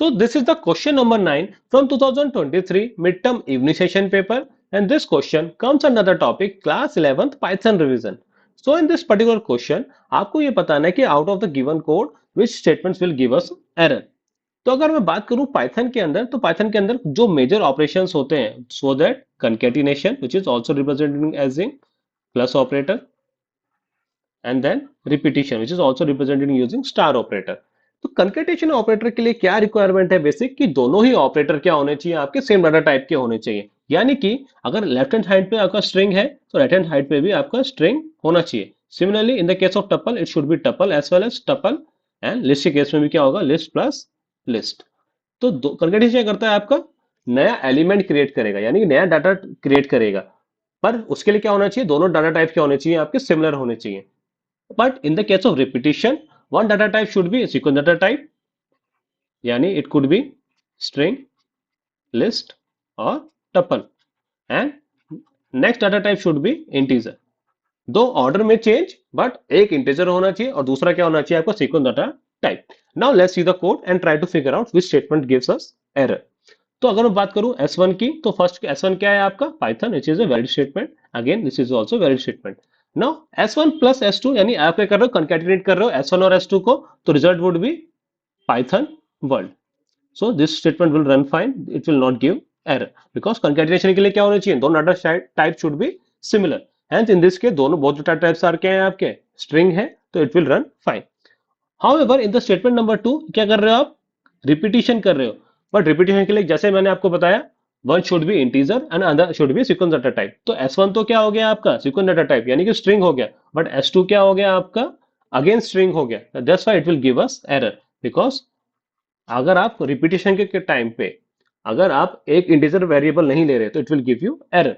So this is the question number 9 from 2023 midterm evening session paper, and this question comes under the topic class 11th Python revision. So in this particular question आपको ये बताना है कि out of the given code which statements will give us error. तो अगर मैं बात करूं पाइथन के अंदर, तो पाइथन के अंदर जो मेजर ऑपरेशंस होते हैं, so that concatenation which is also represented as in plus operator, and then repetition which is also represented using star operator. तो कंकेटेशन ऑपरेटर के लिए क्या रिक्वायरमेंट है बेसिक, कि दोनों ही ऑपरेटर क्या होने चाहिए, आपके सेम डाटा टाइप के होने चाहिए. यानी कि अगर लेफ्ट हैंड साइड पे आपका स्ट्रिंग है तो राइट हैंड साइड पे भी आपका स्ट्रिंग होना चाहिए. Similarly in the case of tuple it should be tuple as well as tuple, and list के केस में भी क्या होगा, लिस्ट प्लस लिस्ट. तो कंकेटेशन क्या करता है, आपका नया एलिमेंट क्रिएट करेगा, यानी कि नया डाटा क्रिएट करेगा. पर उसके लिए क्या होना चाहिए, दोनों डाटा टाइप क्या होने चाहिए, आपके सिमिलर होने चाहिए. But in the case of repetition, one data type should be a sequence data type, yani it could be string, list or tuple, and next data type should be integer. दो order में change, but एक integer होना चाहिए और दूसरा क्या होना चाहिए, आपका sequence data type. Now let's see the code and try to figure out which statement gives us error. तो अगर मैं बात करूं S1 की, तो फर्स्ट S1 क्या है आपका, Python, which is a valid statement. Again this is also valid statement. Now S1 plus S2, यानी आप क्या कर रहे हो, कंकैटिनेट कर रहे हो S1 और S2 को, तो result would be Python world. So this statement will run fine, it will not give error, because concatenation के लिए क्या होना चाहिए, दोनों data type should be similar. Hence in this के दोनों बोथ डाटा टाइप्स आर क्या है, आपके स्ट्रिंग है, तो it will run fine. However in the statement number 2 क्या कर रहे हो आप, रिपीटिशन कर रहे हो. बट रिपीटिशन के लिए जैसे मैंने आपको बताया, one should be integer and other should be sequence data type. तो S1 तो क्या हो गया आपका, सीक्वेंस डाटा टाइप, यानी कि स्ट्रिंग हो गया. बट S2 क्या हो गया आपका, अगेन स्ट्रिंग हो गया. That's why it will give us error, because अगर आप रिपीटिशन के टाइम पे अगर आप एक इंटीजर वेरिएबल नहीं ले रहे, तो it will give you error.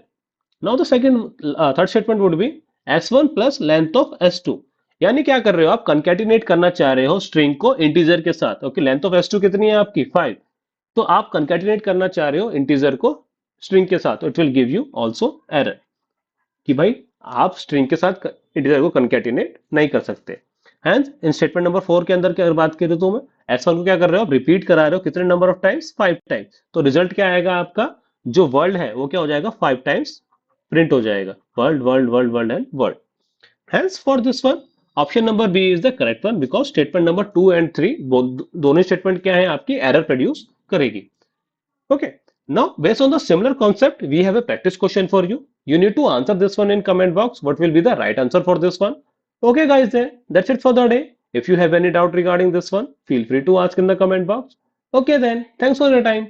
Now the second third statement would be S1 plus length of S2. यानी क्या कर रहे हो आप, कंकैटिनेट करना चाह रहे हो स्ट्रिंग को इंटीजर के साथ. ओके, लेंथ ऑफ S2 कितनी है आपकी, 5. तो आप कंकैटिनेट करना चाह रहे हो इंटीजर को स्ट्रिंग के साथ, it will give you also error, कि भाई आप स्ट्रिंग के साथ इंटीजर को कंकैटिनेट नहीं कर सकते. हेंस इन स्टेटमेंट नंबर 4 के अंदर क्या बात करें, तो मैं S1 को क्या कर रहे हो, आप रिपीट करा रहे हो कितने नंबर ऑफ टाइम्स, 5 टाइम्स. तो रिजल्ट क्या आएगा आपका, जो वर्ल्ड है वो क्या हो जाएगा, 5 टाइम्स प्रिंट हो जाएगा, world world world world and world. Hence for this one, option number B is the correct one, because statement number 2 and 3 दोनों स्टेटमेंट क्या है, आपकी एरर प्रोड्यूस करेगी. Okay, now based on the similar concept, we have a practice question for you. You need to answer this one in comment box. What will be the right answer for this one? Okay guys, then that's it for the day. If you have any doubt regarding this one, feel free to ask in the comment box. Okay then, thanks for your time.